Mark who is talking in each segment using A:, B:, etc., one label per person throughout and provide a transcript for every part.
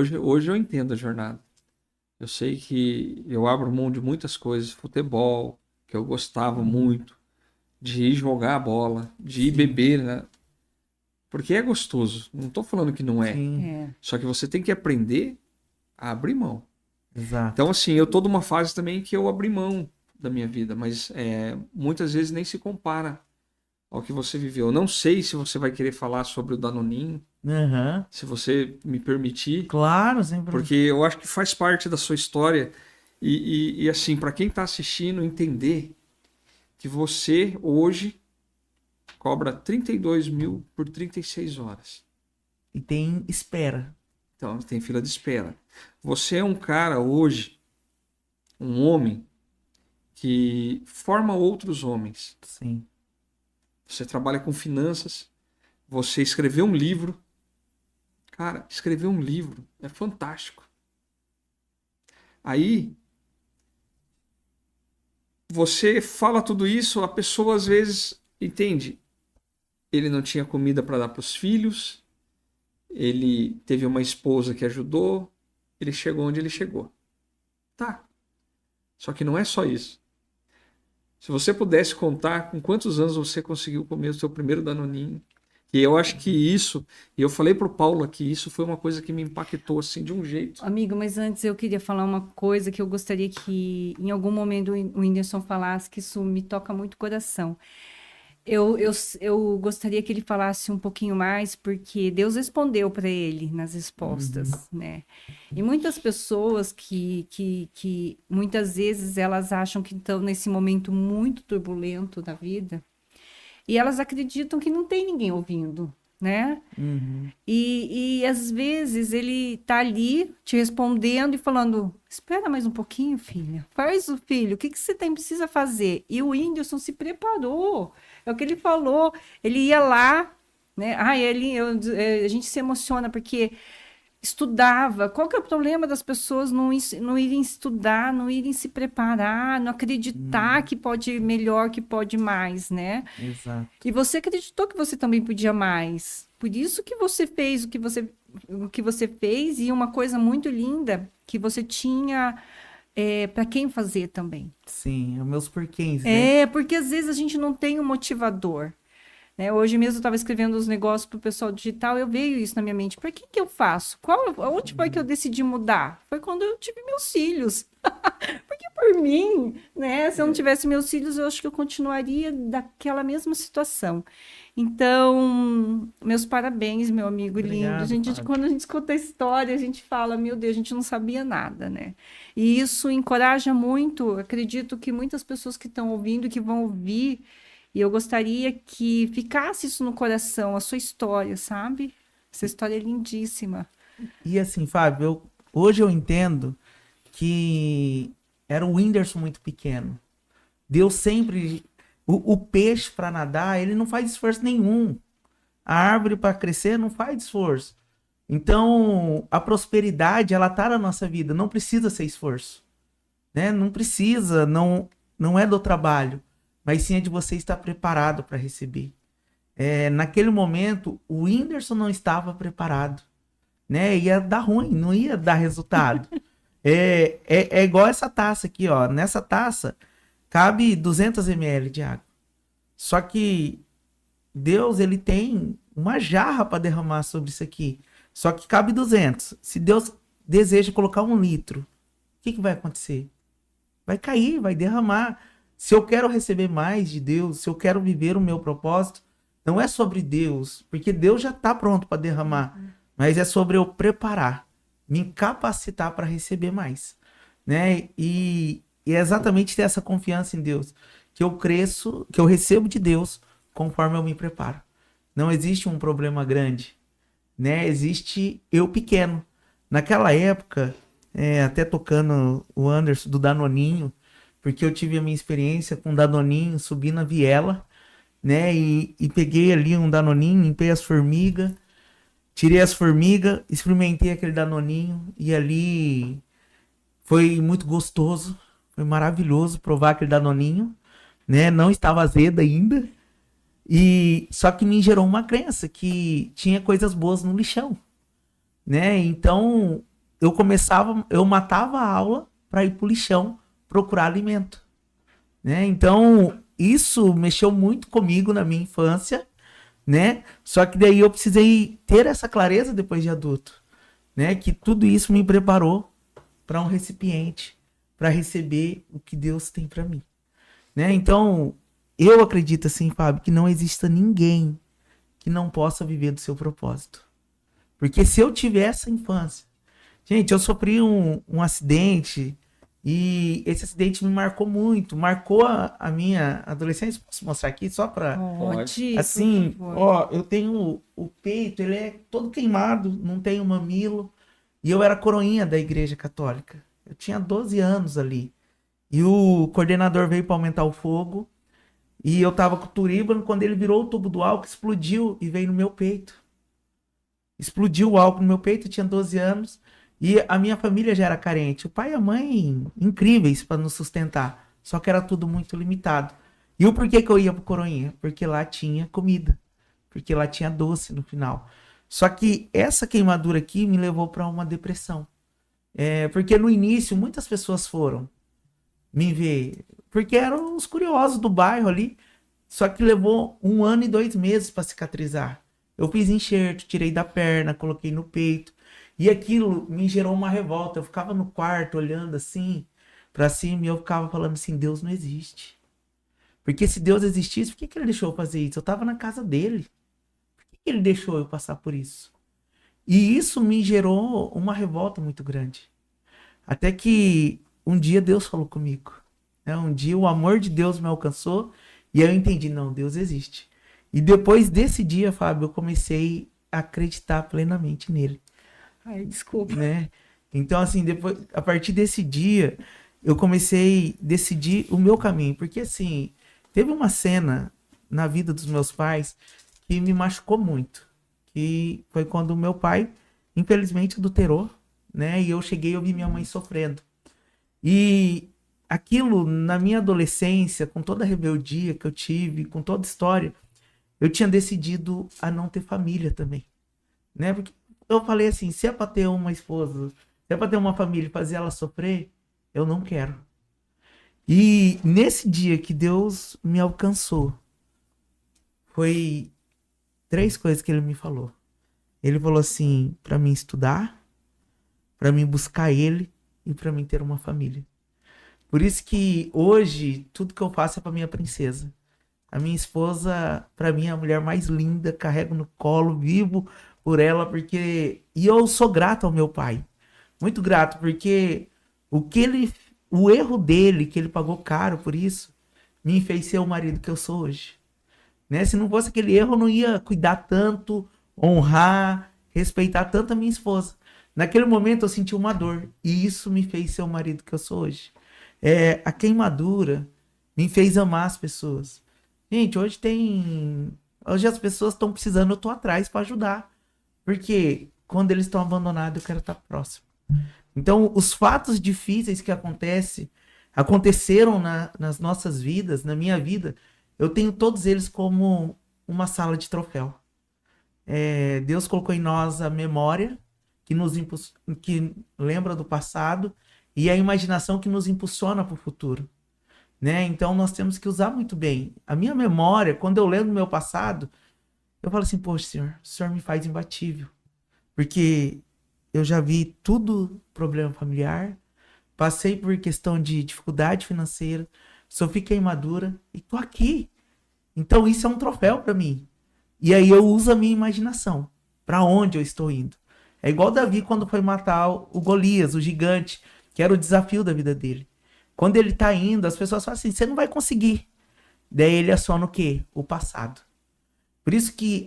A: Hoje eu entendo a jornada. Eu sei que eu abro mão de muitas coisas, futebol, que eu gostava muito, de ir jogar a bola, de ir
B: Sim,
A: beber, né? Porque é gostoso. Não estou falando que não é.
B: sim,
C: É.
A: Só que você tem que aprender a abrir mão. Então,
B: exato.
A: assim, eu tô numa fase também que eu abri mão da minha vida, mas muitas vezes nem se compara ao que você viveu. Eu não sei se você vai querer falar sobre o Danoninho,
B: Aham.
A: se você me permitir,
B: Claro, sempre.
A: porque eu acho que faz parte da sua história. E assim, para quem está assistindo, entender que você hoje cobra 32 mil por 36 horas.
B: E tem espera.
A: Então, tem fila de espera. Você é um cara hoje, um homem, que forma outros homens.
B: Sim.
A: Você trabalha com finanças, você escreveu um livro. Cara, escrever um livro é fantástico. Aí, você fala tudo isso, a pessoa às vezes entende. Ele não tinha comida para dar para os filhos, ele teve uma esposa que ajudou, ele chegou onde ele chegou. Tá. Só que não é só isso. Se você pudesse contar com quantos anos você conseguiu comer o seu primeiro danoninho, e eu acho que isso, e eu falei pro Paulo aqui, isso foi uma coisa que me impactou assim de um jeito.
C: Amigo, mas antes eu queria falar uma coisa que eu gostaria que em algum momento o Whindersson falasse, que isso me toca muito o coração. Eu gostaria que ele falasse um pouquinho mais, porque Deus respondeu para ele nas respostas, né? E muitas pessoas que muitas vezes elas acham que estão nesse momento muito turbulento da vida, e elas acreditam que não tem ninguém ouvindo, né?
B: Uhum.
C: E às vezes ele tá ali te respondendo e falando: espera mais um pouquinho, filha. Faz o filho, o que que você tem precisa fazer? E o Whindersson se preparou. É o que ele falou. Ele ia lá, né? A gente se emociona porque estudava. Qual que é o problema das pessoas não irem estudar, não irem se preparar, não acreditar que pode melhor, que pode mais, né?
B: Exato.
C: E você acreditou que você também podia mais. Por isso que você fez o que você fez, e uma coisa muito linda que você tinha para quem fazer também.
B: Sim, é os meus porquês, né?
C: É, porque às vezes a gente não tem um motivador. Né? Hoje mesmo eu estava escrevendo os negócios para o pessoal digital, eu veio isso na minha mente. Para que que eu faço? Onde foi que eu decidi mudar? Foi quando eu tive meus filhos. Porque por mim, né? Se eu não tivesse meus filhos, eu acho que eu continuaria daquela mesma situação. Então, meus parabéns, meu amigo lindo.
B: Obrigado, Fábio.
C: Quando a gente escuta a história, a gente fala, meu Deus, a gente não sabia nada, né? E isso encoraja muito. Acredito que muitas pessoas que estão ouvindo, que vão ouvir, e eu gostaria que ficasse isso no coração, a sua história, sabe? Essa história é lindíssima.
B: E assim, Fábio, hoje eu entendo que era o Whindersson muito pequeno. Deus sempre. O peixe para nadar, ele não faz esforço nenhum. A árvore para crescer não faz esforço. Então, a prosperidade, ela tá na nossa vida, não precisa ser esforço, né? Não precisa, não é do trabalho, mas sim é de você estar preparado para receber. Naquele momento, o Whindersson não estava preparado, né? Ia dar ruim, não ia dar resultado. É igual essa taça aqui, ó. Nessa taça cabe 200 ml de água. Só que Deus, ele tem uma jarra para derramar sobre isso aqui. Só que cabe 200. Se Deus deseja colocar 1 litro, o que vai acontecer? Vai cair, vai derramar. Se eu quero receber mais de Deus, se eu quero viver o meu propósito, não é sobre Deus, porque Deus já está pronto para derramar, mas é sobre eu preparar, me capacitar para receber mais, né? E é exatamente ter essa confiança em Deus, que eu cresço, que eu recebo de Deus conforme eu me preparo. Não existe um problema grande, né? Existe eu pequeno. Naquela época, até tocando o Anderson do Danoninho, porque eu tive a minha experiência com o Danoninho, subi na viela, né? E peguei ali um Danoninho, limpei as formigas, tirei as formigas, experimentei aquele Danoninho e ali foi muito gostoso, foi maravilhoso provar aquele Danoninho, né? Não estava azedo ainda. E só que me gerou uma crença que tinha coisas boas no lixão, né? Então, eu matava a aula para ir pro lixão procurar alimento, né? Então, isso mexeu muito comigo na minha infância, né? Só que daí eu precisei ter essa clareza depois de adulto, né? Que tudo isso me preparou para um recipiente, para receber o que Deus tem para mim, né? Então, eu acredito assim, Fábio, que não exista ninguém que não possa viver do seu propósito. Porque se eu tiver essa infância... Gente, eu sofri um acidente e esse acidente me marcou muito. Marcou a minha adolescência. Posso mostrar aqui só para...
C: Pode,
B: Assim,
C: por favor.
B: ó, eu tenho o peito, ele é todo queimado, não tenho mamilo. E eu era coroinha da Igreja Católica. Eu tinha 12 anos ali. E o coordenador veio para aumentar o fogo. E eu tava com o turíbano, quando ele virou o tubo do álcool, explodiu e veio no meu peito. Explodiu o álcool no meu peito, eu tinha 12 anos. E a minha família já era carente. O pai e a mãe, incríveis para nos sustentar. Só que era tudo muito limitado. E o porquê que eu ia pro Coroinha? Porque lá tinha comida. Porque lá tinha doce no final. Só que essa queimadura aqui me levou para uma depressão. Porque no início muitas pessoas foram me ver. Porque eram os curiosos do bairro ali. Só que levou 1 ano e 2 meses para cicatrizar. Eu fiz enxerto, tirei da perna, coloquei no peito. E aquilo me gerou uma revolta. Eu ficava no quarto olhando assim para cima e eu ficava falando assim, Deus não existe. Porque se Deus existisse, por que ele deixou eu fazer isso? Eu estava na casa dele. Por que ele deixou eu passar por isso? E isso me gerou uma revolta muito grande. Até que um dia Deus falou comigo. Né? Um dia o amor de Deus me alcançou e eu entendi, não, Deus existe. E depois desse dia, Fábio, eu comecei a acreditar plenamente nele.
C: Ai, desculpa.
B: Né? Então, assim, depois, a partir desse dia, eu comecei a decidir o meu caminho. Porque, assim, teve uma cena na vida dos meus pais que me machucou muito. Que foi quando o meu pai, infelizmente, adulterou, né? E eu cheguei e eu vi minha mãe sofrendo. E aquilo, na minha adolescência, com toda a rebeldia que eu tive, com toda a história, eu tinha decidido a não ter família também, né? Porque eu falei assim, se é pra ter uma esposa, se é pra ter uma família e fazer ela sofrer, eu não quero. E nesse dia que Deus me alcançou, foi 3 coisas que ele me falou. Ele falou assim, pra mim estudar, pra mim buscar ele e pra mim ter uma família. Por isso que hoje, tudo que eu faço é pra minha princesa. A minha esposa, pra mim, é a mulher mais linda, carrego no colo, vivo por ela, porque... E eu sou grato ao meu pai. Muito grato, porque o erro dele, que ele pagou caro por isso, me fez ser o marido que eu sou hoje. Né? Se não fosse aquele erro, eu não ia cuidar tanto, honrar, respeitar tanto a minha esposa. Naquele momento eu senti uma dor, e isso me fez ser o marido que eu sou hoje. A queimadura me fez amar as pessoas. Gente, hoje as pessoas estão precisando, eu tô atrás para ajudar. Porque quando eles estão abandonados, eu quero estar próximo. Então, os fatos difíceis que aconteceram nas nossas vidas, na minha vida, eu tenho todos eles como uma sala de troféu. Deus colocou em nós a memória que lembra do passado e a imaginação que nos impulsiona para o futuro. Né? Então nós temos que usar muito bem. A minha memória, quando eu lembro do meu passado, eu falo assim, poxa, Senhor, o Senhor me faz imbatível. Porque eu já vi tudo problema familiar, passei por questão de dificuldade financeira, sofri queimadura e tô aqui. Então isso é um troféu para mim. E aí eu uso a minha imaginação. Para onde eu estou indo? É igual Davi quando foi matar o Golias, o gigante, que era o desafio da vida dele. Quando ele tá indo, as pessoas falam assim, você não vai conseguir. Daí ele aciona o quê? O passado. Por isso que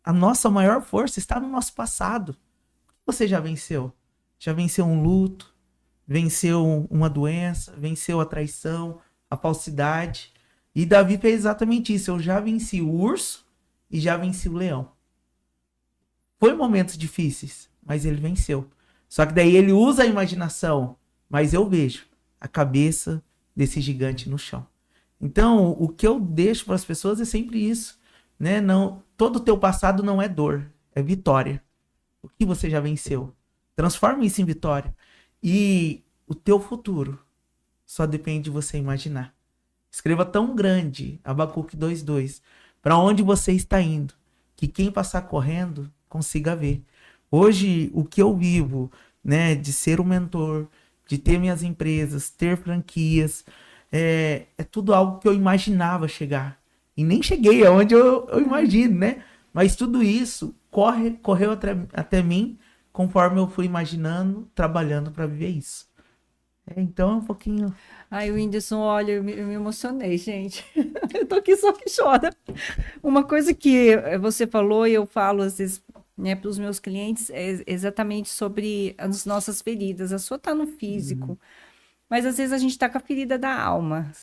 B: a nossa maior força está no nosso passado. O que você já venceu? Já venceu um luto, venceu uma doença, venceu a traição, a falsidade. E Davi fez exatamente isso. Eu já venci o urso e já venci o leão. Foi momentos difíceis, mas ele venceu. Só que daí ele usa a imaginação, mas eu vejo a cabeça desse gigante no chão. Então, o que eu deixo para as pessoas é sempre isso, né? Não, todo o teu passado não é dor, é vitória. O que você já venceu? Transforme isso em vitória. E o teu futuro só depende de você imaginar. Escreva tão grande, Abacuque 2:2, para onde você está indo, que quem passar correndo consiga ver. Hoje, o que eu vivo, né, de ser um mentor, de ter minhas empresas, ter franquias, é tudo algo que eu imaginava chegar. E nem cheguei aonde eu imagino, né? Mas tudo isso correu até mim conforme eu fui imaginando, trabalhando para viver isso. Então é um pouquinho.
C: Ai, o Whindersson, olha, eu me emocionei, gente. Eu tô aqui só que chora. Uma coisa que você falou e eu falo às vezes, né, para os meus clientes é exatamente sobre as nossas feridas. A sua tá no físico, mas às vezes a gente tá com a ferida da alma,